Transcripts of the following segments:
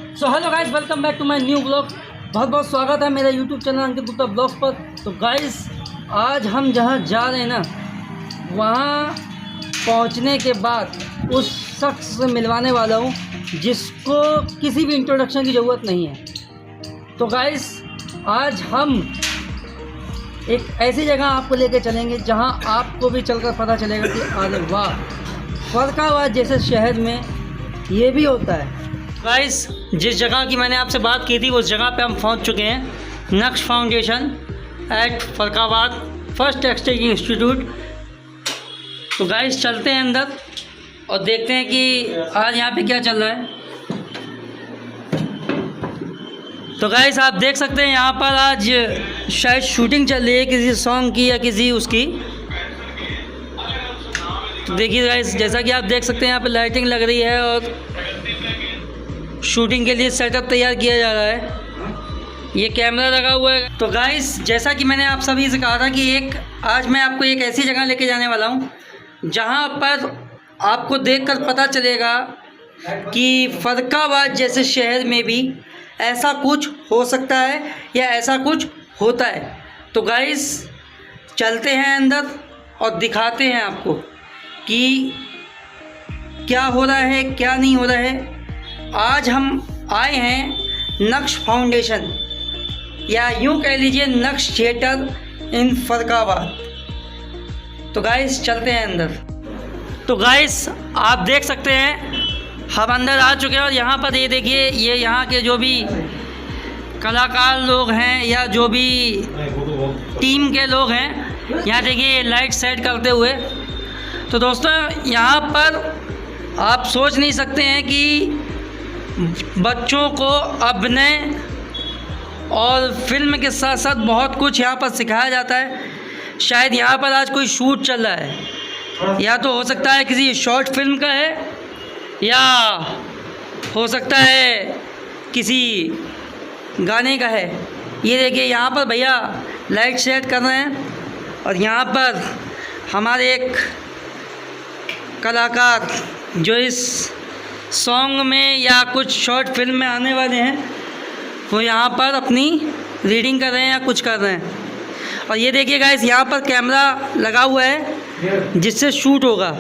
So hello guys, welcome back to my new blog. बहुत बहुत स्वागत है मेरा YouTube channel Ankit Gupta blogs पर। तो गाइस, आज हम जहाँ जा रहे हैं ना, वहाँ पहुँचने के बाद उस शख्स से मिलवाने वाला हूँ जिसको किसी भी इंट्रोडक्शन की ज़रूरत नहीं है। तो गाइस, आज हम एक ऐसी जगह आपको लेके चलेंगे जहाँ आपको भी चलकर पता चलेगा कि अरे वाह, फर्रुखाबाद जैसे शहर में ये भी होता है। गाइस, जिस जगह की मैंने आपसे बात की थी उस जगह पे हम पहुंच चुके हैं। Naqsh foundation at Farrukhabad first exchange institute. तो गाइस, चलते हैं अंदर और देखते हैं कि आज यहाँ पे क्या चल रहा है। तो गाइस, आप देख सकते हैं यहाँ पर आज शायद शूटिंग चल रही है किसी सॉन्ग की या किसी उसकी। तो देखिए गाइस, जैसा कि आप देख सकते हैं यहाँ पे लाइटिंग लग रही है और शूटिंग के लिए सेटअप तैयार किया जा रहा है। ये कैमरा लगा हुआ है। तो गाइस, जैसा कि मैंने आप सभी से कहा था कि आज मैं आपको एक ऐसी जगह लेके जाने वाला हूँ जहाँ पर आपको देखकर पता चलेगा कि फर्रुखाबाद जैसे शहर में भी ऐसा कुछ हो सकता है या ऐसा कुछ होता है। तो गाइस, चलते हैं अंदर और दिखाते हैं आपको कि क्या हो रहा है, क्या नहीं हो रहा है। आज हम आए हैं नक्श फाउंडेशन या यूँ कह लीजिए नक्श थिएटर इन फर्रुखाबाद। तो गाइस, चलते हैं अंदर। तो गाइस, आप देख सकते हैं हम अंदर आ चुके हैं और यहाँ पर ये देखिए, ये यहाँ के जो भी कलाकार लोग हैं या जो भी टीम के लोग हैं, यहाँ देखिए लाइट सेट करते हुए। तो दोस्तों, यहाँ पर आप सोच नहीं सकते हैं कि बच्चों को अभिनय और फिल्म के साथ साथ बहुत कुछ यहाँ पर सिखाया जाता है। शायद यहाँ पर आज कोई शूट चल रहा है, या तो हो सकता है किसी शॉर्ट फिल्म का है, या हो सकता है किसी गाने का है। ये देखिए, यहाँ पर भैया लाइट सेट कर रहे हैं और यहाँ पर हमारे एक कलाकार जो इस सॉन्ग में या कुछ शॉर्ट फिल्म में आने वाले हैं, वो यहाँ पर अपनी रीडिंग कर रहे हैं या कुछ कर रहे हैं। और ये देखिए गाइस, यहाँ पर कैमरा लगा हुआ है जिससे शूट होगा।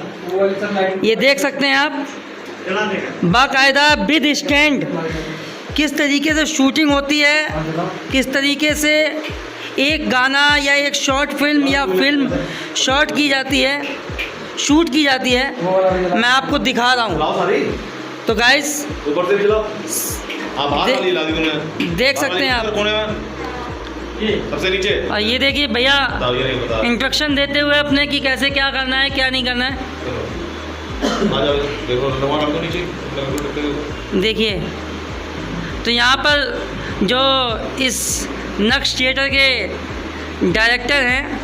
ये देख सकते हैं आप, बाकायदा विद स्टैंड किस तरीके से शूटिंग होती है, किस तरीके से एक गाना या एक शॉर्ट फिल्म या फिल्म शॉट की जाती है, शूट की जाती है, मैं आपको दिखा रहा हूँ। तो गाइस, देख सकते हैं आप सबसे नीचे। और ये देखिए भैया इंस्ट्रक्शन देते हुए अपने कि कैसे क्या करना है, क्या नहीं करना है। देखिए, तो यहाँ पर जो इस नक्श थिएटर के डायरेक्टर हैं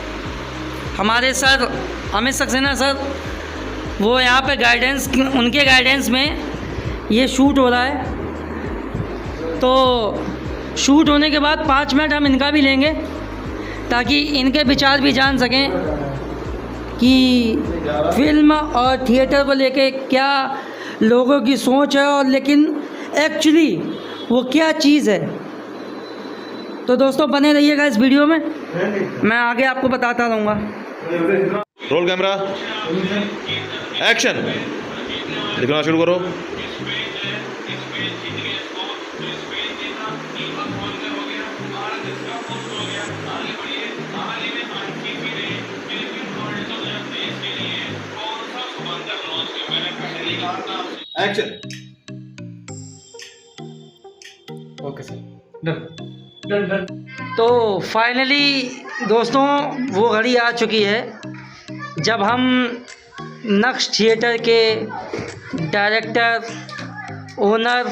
हमारे सर अमित सक्सेना सर, वो यहाँ पे गाइडेंस, उनके गाइडेंस में ये शूट हो रहा है। तो शूट होने के बाद 5 मिनट हम इनका भी लेंगे ताकि इनके विचार भी जान सकें कि फिल्म और थिएटर को लेके क्या लोगों की सोच है, और लेकिन एक्चुअली वो क्या चीज़ है। तो दोस्तों, बने रहिएगा इस वीडियो में, मैं आगे आपको बताता रहूँगा। Roll camera, action. दिखाना शुरू करो। एक्शन। Okay sir, done. तो फाइनली दोस्तों, वो घड़ी आ चुकी है जब हम नक्श थिएटर के डायरेक्टर, ओनर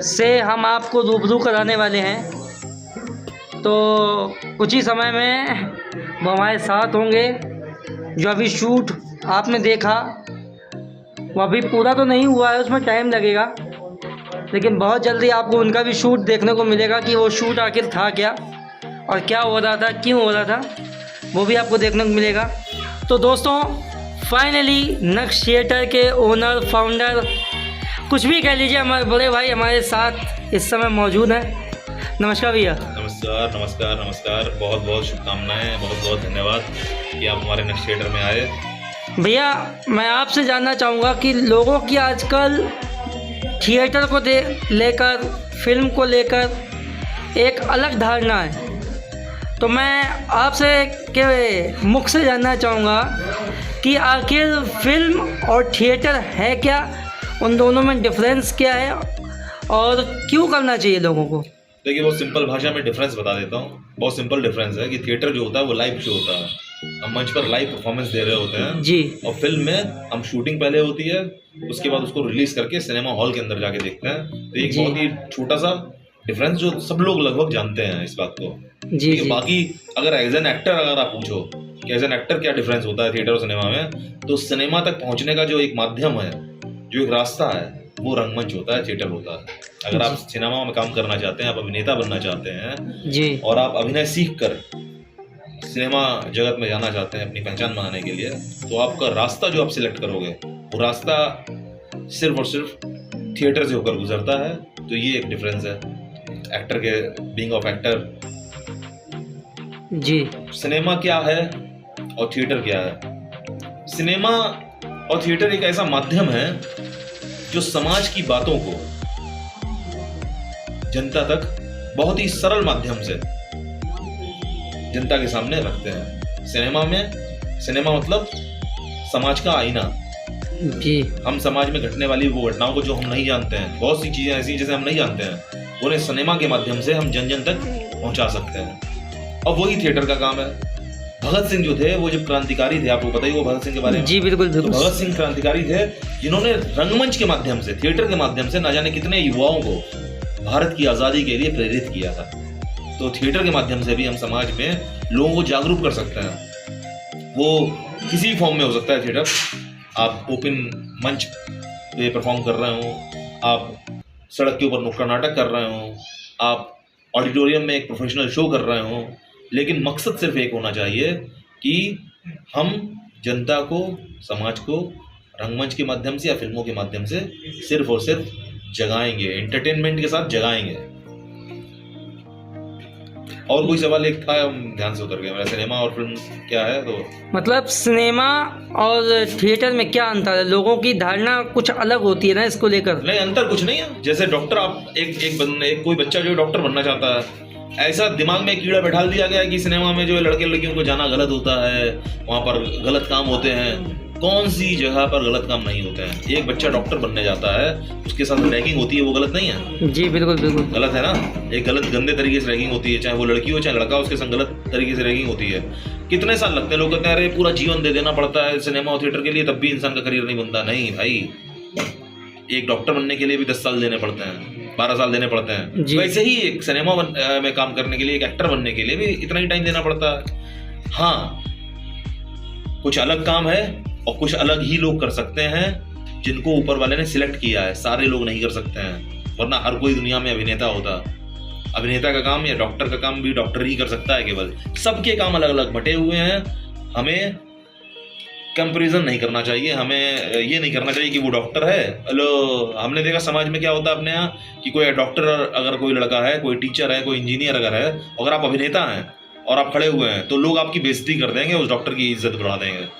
से हम आपको रूबरू कराने वाले हैं। तो कुछ ही समय में वो हमारे साथ होंगे। जो अभी शूट आपने देखा वो अभी पूरा तो नहीं हुआ है, उसमें टाइम लगेगा, लेकिन बहुत जल्दी आपको उनका भी शूट देखने को मिलेगा कि वो शूट आखिर था क्या और क्या हो रहा था, क्यों हो रहा था, वो भी आपको देखने को मिलेगा। तो दोस्तों, फाइनली नक्श थिएटर के ओनर, फाउंडर कुछ भी कह लीजिए, हमारे बड़े भाई हमारे साथ इस समय मौजूद हैं। नमस्कार भैया। नमस्कार नमस्कार नमस्कार, बहुत बहुत शुभकामनाएं, बहुत बहुत धन्यवाद कि आप हमारे नेक्स्ट थिएटर में आए। भैया मैं आपसे जानना चाहूँगा कि लोगों की आजकल थिएटर को लेकर, फिल्म को लेकर एक अलग धारणा है, तो मैं आपसे के मुख से जानना चाहूँगा कि आखिर फिल्म और थिएटर है क्या, उन दोनों में डिफरेंस क्या है और क्यों करना चाहिए लोगों को? देखिए, बहुत सिंपल भाषा में डिफरेंस बता देता हूँ। बहुत सिंपल डिफरेंस है कि थिएटर जो होता है वो लाइव शो होता है, हम मंच पर लाइव परफॉर्मेंस दे रहे होते हैं जी। और फिल्म में हम शूटिंग पहले होती है, उसके बाद उसको रिलीज करके सिनेमा हॉल के अंदर जाके देखते हैं। तो एक जी। बहुत ही छोटा सा डिफरेंस जो सब लोग लगभग जानते हैं इस बात को। जी जी। बाकी अगर एज एन एक्टर अगर आप पूछो कि एज एन एक्टर क्या डिफरेंस होता है थिएटर और सिनेमा में, तो सिनेमा तक पहुंचने का जो एक माध्यम है, जो एक रास्ता है, वो रंगमंच होता है, थिएटर होता है। अगर आप सिनेमा में काम करना चाहते हैं, आप अभिनेता बनना चाहते हैं जी, और आप अभिनय सीख कर सिनेमा जगत में जाना चाहते हैं अपनी पहचान बनाने के लिए, तो आपका रास्ता जो आप सिलेक्ट करोगे वो रास्ता सिर्फ और सिर्फ थिएटर से होकर गुजरता है। तो ये एक डिफरेंस है एक्टर के, बीइंग ऑफ एक्टर। जी। सिनेमा क्या है और थिएटर क्या है? सिनेमा और थिएटर एक ऐसा माध्यम है जो समाज की बातों को जनता तक बहुत ही सरल माध्यम से जनता के सामने रखते हैं। सिनेमा मतलब समाज का आईना। जी। हम समाज में घटने वाली वो घटनाओं को जो हम नहीं जानते हैं, बहुत सी चीजें ऐसी जैसे हम नहीं जानते हैं, उन्हें सिनेमा के माध्यम से हम जन जन तक पहुंचा सकते हैं। और वही थिएटर का काम है। भगत सिंह जो थे, वो जब क्रांतिकारी थे, आपको पता ही वो भगत सिंह के बारे में। जी बिल्कुल बिल्कुल। तो भगत सिंह क्रांतिकारी थे जिन्होंने रंगमंच के माध्यम से, थिएटर के माध्यम से न जाने कितने युवाओं को भारत की आज़ादी के लिए प्रेरित किया था। तो थिएटर के माध्यम से भी हम समाज में लोगों को जागरूक कर सकते हैं। वो किसी फॉर्म में हो सकता है थिएटर। आप ओपन मंच पे परफॉर्म कर रहे हो, आप सड़क के ऊपर नुक्कड़ नाटक कर रहे हो, आप ऑडिटोरियम में एक प्रोफेशनल शो कर रहे हो, लेकिन मकसद सिर्फ एक होना चाहिए कि हम जनता को, समाज को रंगमंच के माध्यम से या फिल्मों के माध्यम से सिर्फ और सिर्फ जगाएंगे, एंटरटेनमेंट के साथ जगाएंगे। और कोई सवाल एक था, हम ध्यान से उतर गए मेरा। सिनेमा और फिल्म क्या है? तो मतलब सिनेमा और थिएटर में क्या अंतर है? लोगों की धारणा कुछ अलग होती है ना इसको लेकर। नहीं, अंतर कुछ नहीं है। जैसे डॉक्टर, आप एक कोई बच्चा जो डॉक्टर बनना चाहता है, ऐसा दिमाग में कीड़ा बैठा दिया गया है कि सिनेमा में जो है लड़के लड़कियों को जाना गलत होता है, वहाँ पर गलत काम होते हैं। कौन सी जगह पर गलत काम नहीं होते हैं? एक बच्चा डॉक्टर बनने जाता है, उसके साथ रैगिंग होती है, वो गलत नहीं है? जी बिल्कुल बिल्कुल गलत है ना। एक गलत गंदे तरीके से रैगिंग होती है, चाहे वो लड़की हो चाहे लड़का, उसके संग गलत तरीके से रैगिंग होती है। कितने साल लगते हैं? लोग कहते हैं अरे पूरा जीवन दे देना पड़ता है सिनेमा और थिएटर के लिए, तब भी इंसान का करियर नहीं बनता। नहीं भाई, एक डॉक्टर बनने के लिए भी 10 साल देने पड़ते हैं, 12 साल देने पड़ते हैं। वैसे ही एक सिनेमा में काम करने के लिए, एक एक्टर बनने के लिए भी इतना ही टाइम देना पड़ता है। हाँ, कुछ अलग काम है और कुछ अलग ही लोग कर सकते हैं जिनको ऊपर वाले ने सिलेक्ट किया है। सारे लोग नहीं कर सकते हैं, वरना हर कोई दुनिया में अभिनेता होता। अभिनेता का काम या डॉक्टर का काम भी डॉक्टर ही कर सकता है केवल। सबके काम अलग अलग बटे हुए हैं। हमें कंपैरिजन नहीं करना चाहिए। हमें ये नहीं करना चाहिए कि वो डॉक्टर है। हेलो, हमने देखा समाज में क्या होता है अपने यहाँ कि कोई डॉक्टर अगर कोई लड़का है, कोई टीचर है, कोई इंजीनियर अगर है, अगर आप अभिनेता हैं और आप खड़े हुए हैं, तो लोग आपकी बेइज्जती कर देंगे, उस डॉक्टर की इज्जत बढ़ा देंगे।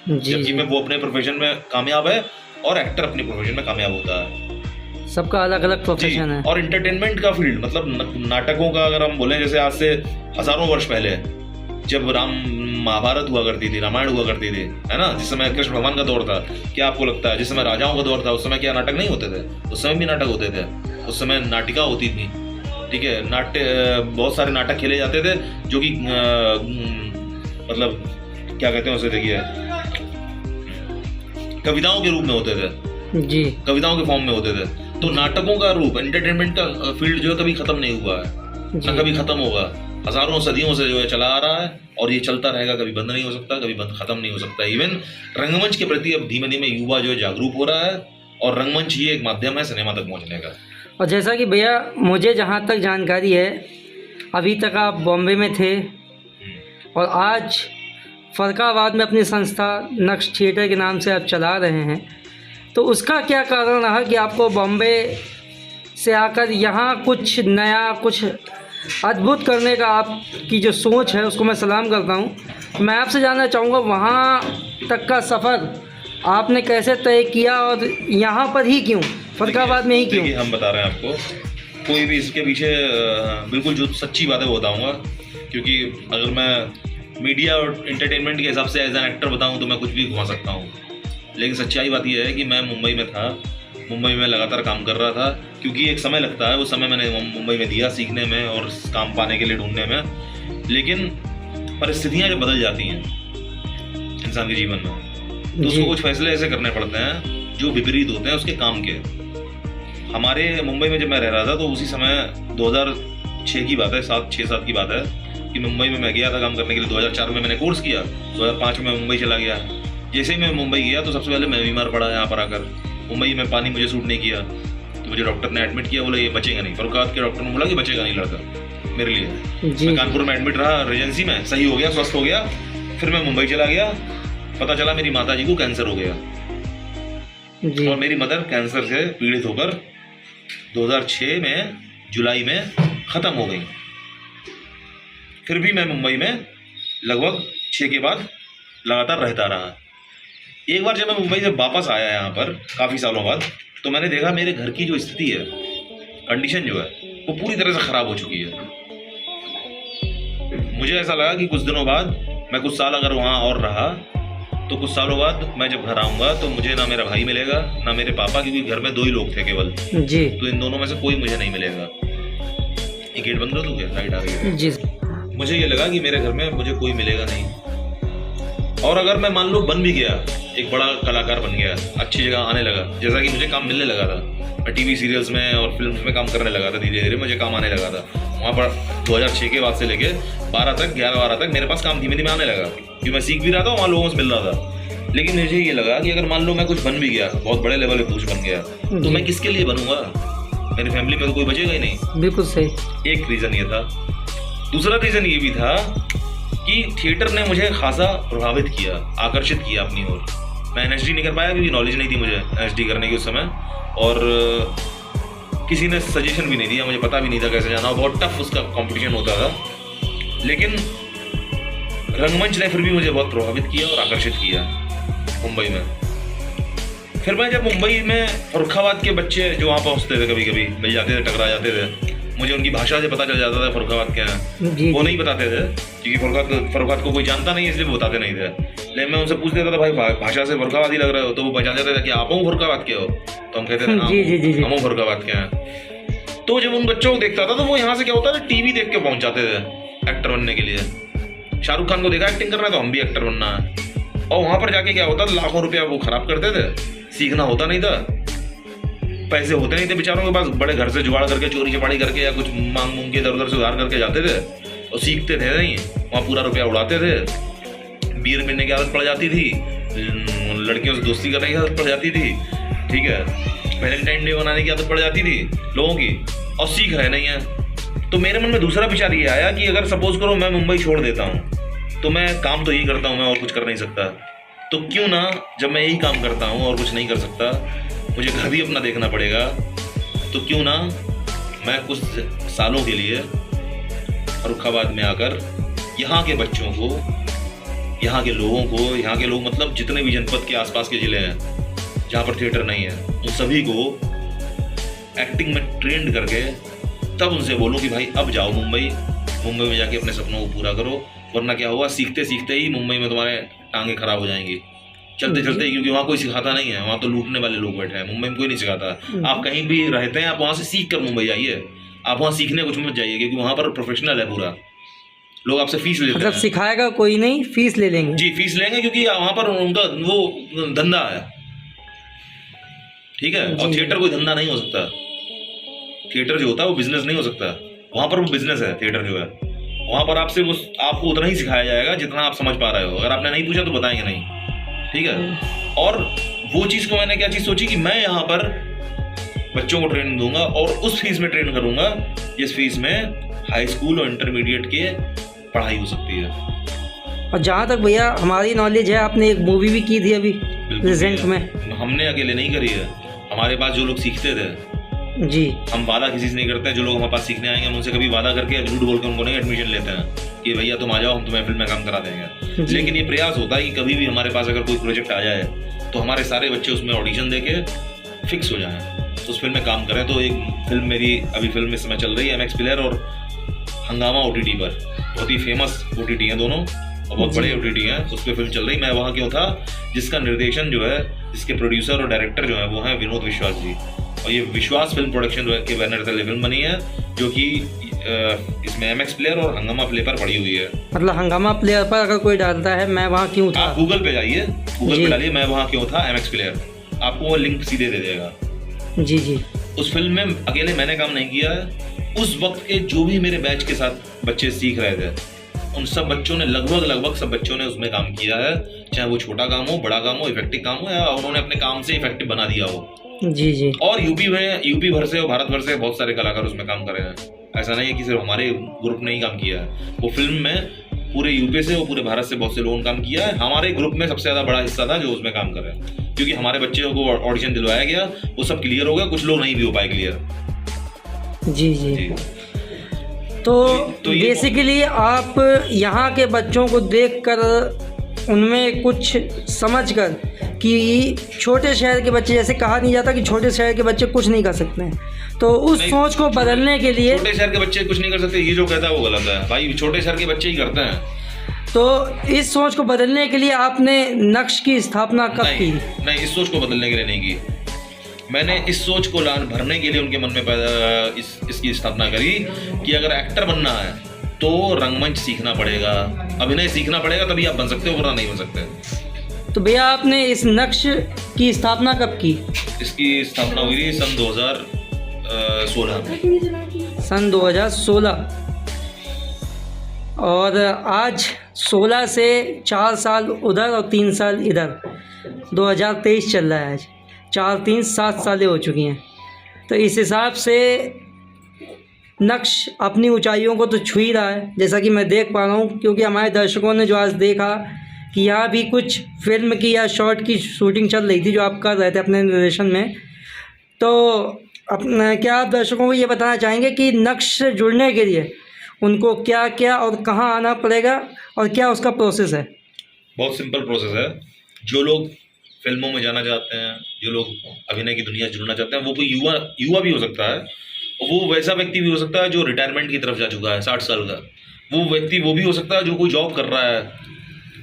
जबकि में वो अपने प्रोफेशन में कामयाब है और एक्टर अपने प्रोफेशन में कामयाब होता है। सबका अलग अलग प्रोफेशन है। और एंटरटेनमेंट का फील्ड, मतलब नाटकों का अगर हम बोलें, जैसे आज से हजारों वर्ष पहले जब महाभारत हुआ करती थी, रामायण हुआ करती थी, है ना, जिस समय कृष्ण भगवान का दौर था, क्या आपको लगता है जिस समय राजाओं का दौर था उस समय क्या नाटक नहीं होते थे? उस समय भी नाटक होते थे। उस समय नाटिका होती थी, ठीक है, नाट्य, बहुत सारे नाटक खेले जाते थे जो कि मतलब क्या कहते हैं उसे, देखिए, कविताओं के रूप में होते थे। जी, कविताओं के फॉर्म में होते थे। तो नाटकों का रूप, एंटरटेनमेंट का फील्ड जो है कभी खत्म नहीं हुआ है, ना कभी खत्म होगा। हजारों सदियों से जो है चला आ रहा है और ये चलता रहेगा, कभी बंद नहीं हो सकता, कभी बंद खत्म नहीं हो सकता। इवन रंगमंच के प्रति अब धीमे धीमे युवा जो है जागरूक हो रहा है और रंगमंच ही एक माध्यम है सिनेमा तक पहुंचने का। और जैसा कि भैया मुझे जहाँ तक जानकारी है, अभी तक आप बॉम्बे में थे और आज फरकाबाद में अपनी संस्था नक्श थिएटर के नाम से आप चला रहे हैं। तो उसका क्या कारण रहा कि आपको बॉम्बे से आकर यहाँ कुछ नया, कुछ अद्भुत करने का आपकी जो सोच है उसको मैं सलाम करता हूँ। मैं आपसे जानना चाहूँगा वहाँ तक का सफ़र आपने कैसे तय किया और यहाँ पर ही क्यों, फरकाबाद में ही क्यों? देखिए, हम बता रहे हैं आपको, कोई भी इसके पीछे बिल्कुल जो सच्ची बात है वो बताऊँगा, क्योंकि अगर मैं मीडिया और एंटरटेनमेंट के हिसाब से एज एन एक्टर बताऊँ तो मैं कुछ भी घुमा सकता हूँ, लेकिन सच्चाई बात यह है कि मैं मुंबई में था, मुंबई में लगातार काम कर रहा था, क्योंकि एक समय लगता है, वो समय मैंने मुंबई में दिया सीखने में और काम पाने के लिए ढूंढने में। लेकिन परिस्थितियाँ जब बदल जाती हैं इंसान के जीवन में, तो उसको कुछ फैसले ऐसे करने पड़ते हैं जो विपरीत होते हैं उसके काम के। हमारे मुंबई में जब मैं रह रहा था तो उसी समय 2006 की बात है, 6-7 की बात है कि मुंबई में मैं गया था काम करने के लिए। 2004 में मैंने कोर्स किया, 2005 में मुंबई चला गया। जैसे ही मैं मुंबई गया तो सबसे पहले मैं बीमार पड़ा यहाँ पर आकर। मुंबई में पानी मुझे सूट नहीं किया, तो मुझे डॉक्टर ने एडमिट किया, बोला ये बचेगा नहीं। फरुखाबाद के डॉक्टर ने बोला कि बचेगा नहीं लड़का मेरे लिए। मैं कानपुर में एडमिट रहा रेजेंसी में, सही हो गया, स्वस्थ हो गया। फिर मैं मुंबई चला गया, पता चला मेरी माता जी को कैंसर हो गया और मेरी मदर कैंसर से पीड़ित होकर 2006 में जुलाई में ख़त्म हो गई। फिर भी मैं मुंबई में लगभग 6 के बाद लगातार रहता रहा। एक बार जब मैं मुंबई से वापस आया यहाँ पर काफ़ी सालों बाद, तो मैंने देखा मेरे घर की जो स्थिति है, कंडीशन जो है, वो पूरी तरह से ख़राब हो चुकी है। मुझे ऐसा लगा कि कुछ दिनों बाद, मैं कुछ साल अगर वहाँ और रहा तो कुछ सालों बाद मैं जब घर आऊँगा तो मुझे ना मेरा भाई मिलेगा ना मेरे पापा, क्योंकि घर में 2 ही लोग थे केवल जी। तो इन दोनों में से कोई मुझे नहीं मिलेगा। ये गेट बंद कर दूँ क्या? लाइट आ गई है जी। मुझे ये लगा कि मेरे घर में मुझे कोई मिलेगा नहीं, और अगर मैं मान लो बन भी गया, एक बड़ा कलाकार बन गया, अच्छी जगह आने लगा, जैसा कि मुझे काम मिलने लगा था, मैं टीवी सीरियल्स में और फिल्म्स में काम करने लगा था, धीरे धीरे मुझे काम आने लगा था। वहाँ पर 2006 के बाद से लेके 11-12 तक मेरे पास काम धीमे धीमे आने लगा, क्योंकि मैं सीख भी रहा था, वहाँ लोगों से मिल रहा था। लेकिन मुझे ये लगा कि अगर मान लो मैं कुछ बन भी गया, बहुत बड़े लेवल पे कुछ बन गया, तो मैं किसके लिए बनूंगा? मेरी फैमिली में तो कोई बचेगा ही नहीं। बिल्कुल सही। एक रीज़न ये था। दूसरा रीज़न ये भी था कि थिएटर ने मुझे खासा प्रभावित किया, आकर्षित किया अपनी ओर। मैं NSD नहीं कर पाया क्योंकि नॉलेज नहीं थी मुझे NSD करने की उस समय, और किसी ने सजेशन भी नहीं दिया, मुझे पता भी नहीं था कैसे जाना, बहुत टफ उसका कंपटीशन होता था। लेकिन रंगमंच ने फिर भी मुझे बहुत प्रभावित किया और आकर्षित किया मुंबई में। फिर मैं जब मुंबई में फरुखाबाद के बच्चे जो वहाँ पहुँचते थे, कभी कभी मिल जाते थे, टकरा जाते थे, मुझे उनकी भाषा से पता चल जाता था फरुखाबाद क्या है। वो नहीं बताते थे क्योंकि फरुखाबाद को कोई जानता नहीं, इसलिए वो बताते नहीं थे। लेकिन मैं उनसे पूछ देता था, भाई भाषा से फरुखाबादी लग रहे हो, तो वो पहचान जाते थे कि आप हूँ फरुखाबाद के हो, तो हम कहते थे हम फरुखाबाद के हैं। तो जब उन बच्चों को देखता था तो वो यहाँ से क्या होता था, टीवी देख के पहुँच जाते थे एक्टर बनने के लिए। शाहरुख खान को देखा एक्टिंग कर रहा है तो हम भी एक्टर बनना है, और वहाँ पर जाके क्या होता था, लाखों रुपया वो खराब करते थे, सीखना होता नहीं था, पैसे होते नहीं थे बेचारों के पास, बड़े घर से जुगाड़ करके चोरी चपाड़ी करके या कुछ मांग मूंग के इधर उधर से उधार करके जाते थे और सीखते थे नहीं, वहाँ पूरा रुपया उड़ाते थे। बीयर पीने की आदत पड़ जाती थी, लड़कियों से दोस्ती करने की आदत पड़ जाती थी, ठीक है, वैलेंटाइन डे मनाने की आदत पड़ जाती थी लोगों की, और सीख रहे नहीं है। तो मेरे मन में दूसरा विचार ये आया कि अगर सपोज करो मैं मुंबई छोड़ देता हूँ, तो मैं काम तो यही करता हूँ, मैं और कुछ कर नहीं सकता, तो क्यों ना जब मैं यही काम करता हूँ और कुछ नहीं कर सकता, मुझे घर भी अपना देखना पड़ेगा, तो क्यों ना मैं कुछ सालों के लिए फरुखाबाद में आकर यहाँ के बच्चों को, यहाँ के लोगों को, यहाँ के लोग मतलब जितने भी जनपद के आसपास के ज़िले हैं जहाँ पर थिएटर नहीं है, उन सभी को एक्टिंग में ट्रेंड करके तब उनसे बोलूँ कि भाई अब जाओ मुंबई में जाके अपने सपनों को पूरा करो, वरना क्या होगा, सीखते सीखते ही मुंबई में तुम्हारे टांगे खराब हो जाएंगी, चलते चलते ही, क्योंकि वहाँ कोई सिखाता नहीं है, वहाँ तो लूटने वाले लोग बैठे हैं। मुंबई में कोई नहीं सिखाता। आप कहीं भी रहते हैं, आप वहाँ से सीख कर मुंबई जाइए, आप वहाँ सीखने कुछ मत जाइए, क्योंकि वहाँ पर प्रोफेशनल है पूरा, लोग आपसे फीस लेते हैं। सिखाएगा कोई नहीं, फीस ले लेंगे जी, फीस लेंगे, क्योंकि वहाँ पर उनका वो धंधा है, ठीक है। और थिएटर कोई धंधा नहीं हो सकता, थिएटर जो होता है वो बिजनेस नहीं हो सकता, वहाँ पर वो बिजनेस है थिएटर जो है। वहाँ पर आपसे वो आपको उतना ही सिखाया जाएगा जितना आप समझ पा रहे हो, अगर आपने नहीं पूछा तो बताएंगे नहीं, ठीक है। और वो चीज़ को मैंने क्या चीज़ सोची कि मैं यहाँ पर बच्चों को ट्रेनिंग दूंगा और उस फीस में ट्रेन करूंगा जिस फीस में हाई स्कूल और इंटरमीडिएट के पढ़ाई हो सकती है। और जहाँ तक भैया हमारी नॉलेज है, आपने एक मूवी भी की थी अभी, बिल्कुल प्रेजेंट नहीं में? है। हमने अकेले नहीं करी है, हमारे पास जो लोग सीखते थे, जी हम वादा किसी से नहीं करते हैं। जो लोग हमारे पास सीखने आएंगे हम उनसे कभी वादा करके झूठ बोल के उनको नहीं एडमिशन लेते हैं कि भैया तुम आ जाओ, हम तुम्हें फिल्म में काम करा देंगे। जी। लेकिन ये प्रयास होता है कि कभी भी हमारे पास अगर कोई प्रोजेक्ट आ जाए तो हमारे सारे बच्चे उसमें ऑडिशन दे के फिक्स हो जाएं, तो उस फिल्म में काम करें। तो एक फिल्म मेरी अभी फिल्म इस समय चल रही है MX प्लेयर और हंगामा OTT पर, बहुत ही फेमस OTT हैं दोनों और बहुत बड़े OTT हैं, उस पर फिल्म चल रही। मैं वहाँ क्यों था, जिसका निर्देशन जो है, जिसके प्रोड्यूसर और डायरेक्टर जो है वो हैं विनोद विश्वास जी, और ये विश्वास फिल्म प्रोडक्शन के बैनर तले फिल्म बनी है, जो कि इसमें MX प्लेयर और हंगामा प्ले पर पड़ी हुई है। मतलब हंगामा प्लेयर पर अगर कोई डालता है मैं वहाँ क्यों था, आप गूगल पे जाइए, गूगल जी। पे डालिए मैं वहाँ क्यों था MX प्लेयर, आपको वो लिंक सीधे दे देगा। जी जी उस फिल्म में अकेले मैंने काम नहीं किया है, उस वक्त के जो भी मेरे बैच के साथ बच्चे सीख रहे थे उन सब बच्चों ने लगभग सब बच्चों ने उसमें काम किया है, चाहे वो छोटा काम हो, बड़ा काम हो, इफेक्टिव काम हो, या उन्होंने अपने काम से इफेक्टिव बना दिया हो। जी जी और यूपी भर से और भारत भर से बहुत सारे कलाकार उसमें काम कर रहे हैं। ऐसा नहीं है कि सिर्फ हमारे ग्रुप ने ही काम किया है, वो फिल्म में पूरे यूपी से और पूरे भारत से बहुत से लोगों ने काम किया है। हमारे ग्रुप में सबसे ज़्यादा बड़ा हिस्सा था जो उसमें काम कर रहे हैं, क्योंकि हमारे बच्चों को ऑडिशन दिलवाया गया, वो सब क्लियर हो गया, कुछ लोग नहीं भी हो पाए क्लियर। जी जी जी। तो ये बेसिकली आप यहाँ के बच्चों को देखकर उनमें कुछ समझकर कि छोटे शहर के बच्चे, जैसे कहा नहीं जाता कि छोटे शहर के बच्चे कुछ नहीं कर सकते हैं, तो उस नहीं, सोच को बदलने के लिए, छोटे शहर के बच्चे कुछ नहीं कर सकते, ये जो कहता है वो गलत है भाई, छोटे शहर के बच्चे ही करते हैं। तो इस सोच को बदलने के लिए आपने नक्श की स्थापना कब की? नहीं, इस सोच को बदलने के लिए नहीं की, मैंने इस सोच को भरने के लिए उनके मन में इसकी स्थापना करी कि अगर एक्टर बनना है तो रंगमंच सीखना पड़ेगा, अभिनय सीखना पड़ेगा, तभी आप बन सकते हो, वरना नहीं बन सकते। तो भैया आपने इस नक्श की स्थापना कब की? इसकी स्थापना हुई थी सन 2016 में। सन 2016। और आज 16 से 4 साल उधर और 3 साल इधर, 2023 चल रहा है आज, 4 3 7 सालें हो चुकी हैं। तो इस हिसाब से नक्श अपनी ऊंचाइयों को तो छू ही रहा है, जैसा कि मैं देख पा रहा हूँ, क्योंकि हमारे दर्शकों ने जो आज देखा कि यहाँ भी कुछ फिल्म की या शॉर्ट की शूटिंग चल रही थी जो आप कर रहे थे अपने निर्देशन में। तो अपना क्या आप दर्शकों को ये बताना चाहेंगे कि नक्श से जुड़ने के लिए उनको क्या क्या और कहाँ आना पड़ेगा और क्या उसका प्रोसेस है? बहुत सिंपल प्रोसेस है। जो लोग फिल्मों में जाना चाहते हैं, जो लोग अभिनय की दुनिया से जुड़ना चाहते हैं, वो कोई युवा भी हो सकता है, वो वैसा व्यक्ति भी हो सकता है जो रिटायरमेंट की तरफ जा चुका है 60 साल का, वो व्यक्ति वो भी हो सकता है जो कोई जॉब कर रहा है,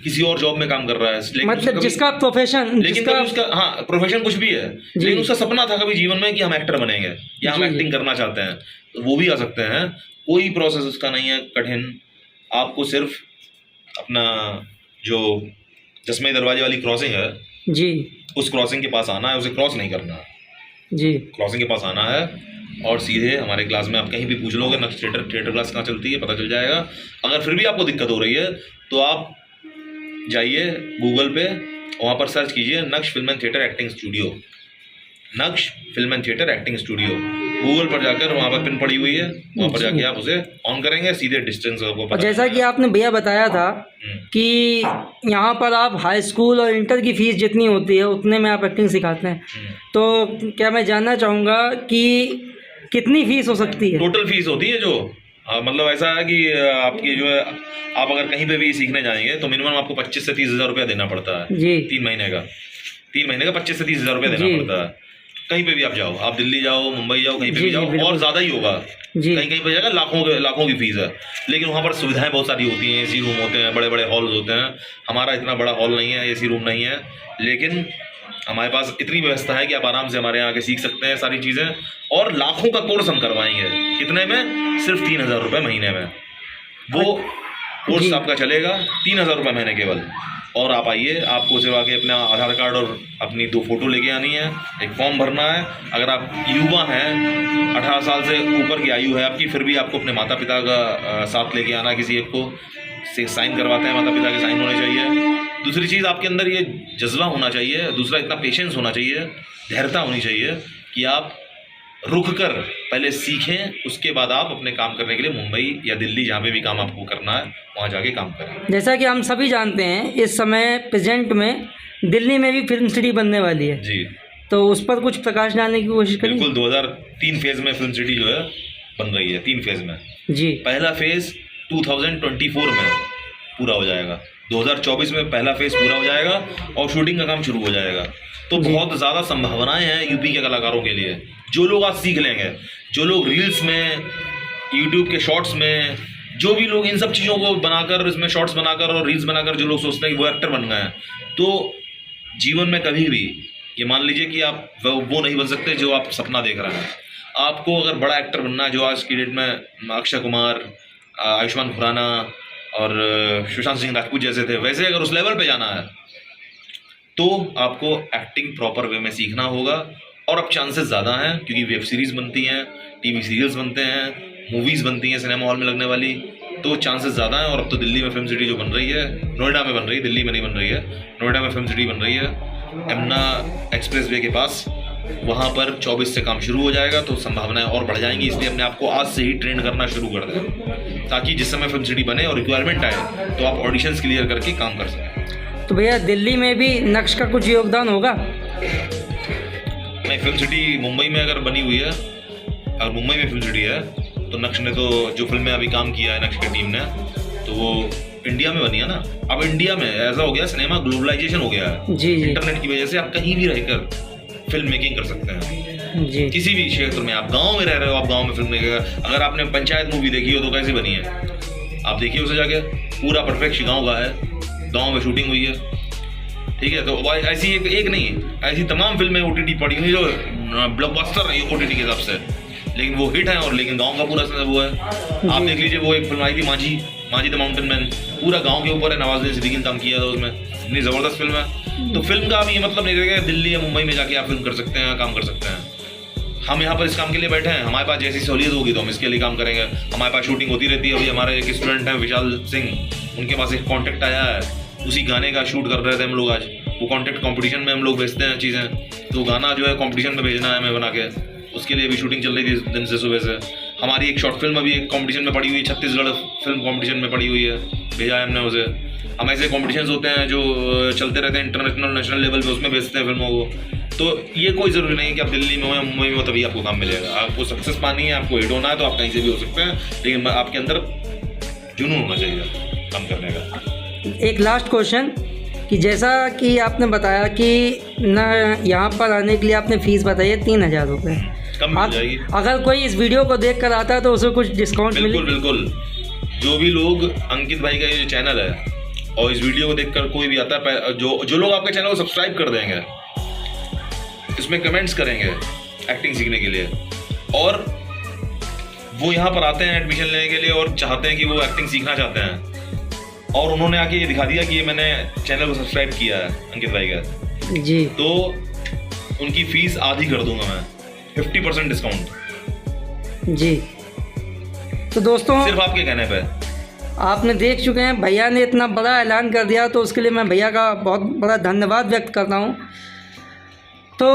किसी और जॉब में काम कर रहा है, लेकिन मतलब जिसका प्रोफेशन, लेकिन कभी उसका प्रोफेशन कुछ भी है, लेकिन उसका सपना था कभी जीवन में कि हम एक्टर बनेंगे या हम एक्टिंग करना चाहते हैं, तो वो भी आ सकते हैं। कोई प्रोसेस उसका नहीं है कठिन, आपको सिर्फ अपना जो चश्मे दरवाजे वाली क्रॉसिंग है जी, उस क्रॉसिंग के पास आना है, उसे क्रॉस नहीं करना है जी, क्रॉसिंग के पास आना है और सीधे हमारे क्लास में, आप कहीं भी पूछ लोगे नक्श थिएटर क्लास कहाँ चलती है, पता चल जाएगा। अगर फिर भी आपको दिक्कत हो रही है तो आप जाइए गूगल पे, वहाँ पर सर्च कीजिए Naqsh film and theatre acting studio, Naqsh film and theatre acting studio, Google पर जाकर वहाँ पर पिन पड़ी हुई है, वहाँ पर जाके आप उसे ऑन करेंगे, सीधे डिस्टेंस को और जैसा कि आपने भैया बताया था कि यहाँ पर आप हाई स्कूल और इंटर की फ़ीस जितनी होती है उतने में आप एक्टिंग सिखाते हैं, तो क्या मैं जानना चाहूँगा कि कितनी फ़ीस हो सकती है? टोटल फीस होती है जो मतलब ऐसा है कि आपकी जो है, आप अगर कहीं पे भी सीखने जाएंगे तो मिनिमम आपको 25 से 30 हज़ार रुपया देना पड़ता है जी, 3 महीने का 25 से 30 हज़ार रुपया देना पड़ता है। कहीं पे भी आप जाओ, आप दिल्ली जाओ, मुंबई जाओ, कहीं पे भी जाओ, और ज़्यादा ही होगा, कहीं पे जाएगा लाखों की फीस है। लेकिन वहाँ पर सुविधाएं बहुत सारी होती हैं, एसी रूम होते हैं, बड़े बड़े हॉल्स होते हैं। हमारा इतना बड़ा हॉल नहीं है, एसी रूम नहीं है, लेकिन हमारे पास इतनी व्यवस्था है कि आप आराम से हमारे यहाँ आके सीख सकते हैं सारी चीज़ें। और लाखों का कोर्स हम करवाएंगे, कितने में? सिर्फ 3,000 रुपये महीने में वो कोर्स आपका चलेगा, 3,000 रुपये महीने केवल। और आप आइए, आपको सिर्फ आके अपना आधार कार्ड और अपनी 2 फोटो लेके आनी है, एक फॉर्म भरना है। अगर आप युवा हैं, 18 साल से ऊपर की आयु है आपकी, फिर भी आपको अपने माता पिता का साथ लेके आना, किसी एक को से साइन करवाते हैं, माता पिता के साइन होने चाहिए। दूसरी चीज़, आपके अंदर ये जज्बा होना चाहिए, दूसरा इतना पेशेंस होना चाहिए, धैर्यता होनी चाहिए कि आप रुक कर पहले सीखें, उसके बाद आप अपने काम करने के लिए मुंबई या दिल्ली, जहाँ पे भी काम आपको करना है, वहाँ जाके काम करें। जैसा कि हम सभी जानते हैं इस समय प्रेजेंट में दिल्ली में भी फिल्म सिटी बनने वाली है, जी तो उस पर कुछ प्रकाश डालने की कोशिश करें। बिल्कुल। 2003 फेज में फिल्म सिटी जो है बन रही है, 3 फेज में। जी पहला फेज 2024 में पूरा हो जाएगा, 2024 में पहला फेज पूरा हो जाएगा और शूटिंग का काम शुरू हो जाएगा। तो बहुत ज़्यादा संभावनाएं हैं यूपी के कलाकारों के लिए। जो लोग आज सीख लेंगे, जो लोग रील्स में, यूट्यूब के शॉर्ट्स में, जो भी लोग इन सब चीज़ों को बनाकर, इसमें शॉर्ट्स बनाकर और रील्स बनाकर जो लोग सोचते हैं कि वो एक्टर बन गए हैं, तो जीवन में कभी भी ये मान लीजिए कि आप वो नहीं बन सकते जो आप सपना देख रहे हैं। आपको अगर बड़ा एक्टर बनना है, जो आज की डेट में अक्षय कुमार, आयुष्मान खुराना और सुशांत सिंह राजपूत जैसे थे, वैसे अगर उस लेवल पे जाना है तो आपको एक्टिंग प्रॉपर वे में सीखना होगा। और अब चांसेस ज़्यादा हैं क्योंकि वेब सीरीज़ बनती हैं, टीवी सीरियल्स बनते हैं, मूवीज़ बनती हैं सिनेमा हॉल में लगने वाली, तो चांसेस ज़्यादा हैं। और अब तो दिल्ली में फिल्म सिटी जो बन रही है, नोएडा में बन रही है, दिल्ली में नहीं बन रही है, नोएडा में फिल्म सिटी बन रही है यमुना एक्सप्रेस वे के पास। वहाँ पर 24 से काम शुरू हो जाएगा, तो संभावनाएं और बढ़ जाएंगी। इसलिए अपने आप को आज से ही ट्रेन करना शुरू कर दें, ताकि जिस समय फिल्म सिटी बने और रिक्वायरमेंट आए तो आप ऑडिशंस क्लियर करके काम कर सकें। तो भैया दिल्ली में भी नक्श का कुछ योगदान होगा? नहीं, फिल्म सिटी मुंबई में अगर बनी हुई है, अगर मुंबई में फिल्म सिटी है तो नक्श ने तो जो फिल्म में अभी काम किया है नक्श की टीम ने, तो वो इंडिया में बनी है ना। अब इंडिया में ऐसा हो गया, सिनेमा ग्लोबलाइजेशन हो गया है। जी जी इंटरनेट की वजह से आप कहीं भी रहकर फिल्म मेकिंग कर सकते हैं। जी किसी भी क्षेत्र में, आप गांव में रह रहे हो, आप गांव में फिल्म मेकिंग। अगर आपने पंचायत मूवी देखी हो तो कैसी बनी है, आप देखिए उसे जाके, पूरा परफेक्ट गाँव का है, गाँव में शूटिंग हुई है, ठीक है। तो ऐसी एक नहीं, ऐसी तमाम फिल्में OTT पड़ी हुई जो ब्लॉकबस्टर है OTT के हिसाब से, लेकिन वो हिट है। और लेकिन गांव का पूरा वो है। आप देख लीजिए, वो एक फिल्म आई थी माजी द माउंटेन मैन, पूरा गांव के ऊपर है, नवाजुद्दीन सिद्दीकी ने काम किया था उसमें, इतनी ज़बरदस्त फिल्म है। तो फिल्म का अब ये मतलब नहीं रहेगा दिल्ली या मुंबई में जाके आप फिल्म कर सकते हैं, काम कर सकते हैं। हम यहाँ पर इस काम के लिए बैठे हैं, हमारे पास जैसी सहूलियत होगी तो हम इसके लिए काम करेंगे। हमारे पास शूटिंग होती रहती है। अभी हमारे एक स्टूडेंट हैं विशाल सिंह, उनके पास एक कॉन्टेक्ट आया है, उसी गाने का शूट कर रहे थे हम लोग आज। वो कॉन्टेक्ट कंपटीशन में हम लोग भेजते हैं चीज़ें, तो गाना जो है कंपटीशन में भेजना है हमें बना के, उसके लिए भी शूटिंग चल रही थी दिन से सुबह से। हमारी एक शॉर्ट फिल्म अभी एक कंपटीशन में पड़ी हुई है, छत्तीसगढ़ फिल्म कंपटीशन में पड़ी हुई है, भेजा है हमने उसे। हम ऐसे कॉम्पिटिशन्स होते हैं जो चलते रहते हैं इंटरनेशनल नेशनल लेवल पे, उसमें भेजते हैं फिल्मों को। तो ये कोई ज़रूरी नहीं है कि आप दिल्ली में हो या मुंबई में हो तभी आपको काम मिलेगा। आपको सक्सेस पानी है, आपको हिट होना है, तो आप कहीं से भी हो सकते हैं, लेकिन आपके अंदर जुनून होना चाहिए काम करने का। एक लास्ट क्वेश्चन कि जैसा कि आपने बताया कि ना यहाँ पर आने के लिए आपने फ़ीस बताई है 3000 रुपये, कम मिल जाएगी। अगर कोई इस वीडियो को देख कर आता है तो उसे कुछ डिस्काउंट मिले? बिल्कुल। जो भी लोग अंकित भाई का ये जो चैनल है और इस वीडियो को देखकर कोई भी आता है, जो लोग आपके चैनल को सब्सक्राइब कर देंगे, इसमें कमेंट्स करेंगे एक्टिंग सीखने के लिए, और वो यहाँ पर आते हैं एडमिशन लेने के लिए और चाहते हैं कि वो एक्टिंग सीखना चाहते हैं, और उन्होंने आके ये दिखा दिया कि ये मैंने चैनल को सब्सक्राइब किया है अंकित भाई का जी, तो उनकी फ़ीस आधी कर दूंगा मैं, 50% डिस्काउंट जी। तो दोस्तों सिर्फ आपके कहने पे। आपने देख चुके हैं, भैया ने इतना बड़ा ऐलान कर दिया, तो उसके लिए मैं भैया का बहुत बड़ा धन्यवाद व्यक्त करता हूँ। तो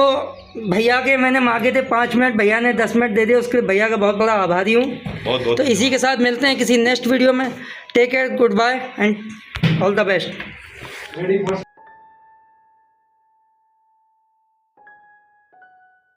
भैया के मैंने मांगे थे 5 मिनट, भैया ने 10 मिनट दे दिए, उसके लिए भैया का बहुत बड़ा आभारी हूँ। बहुत तो इसी के साथ मिलते हैं किसी नेक्स्ट वीडियो में। Take care, goodbye and all the best.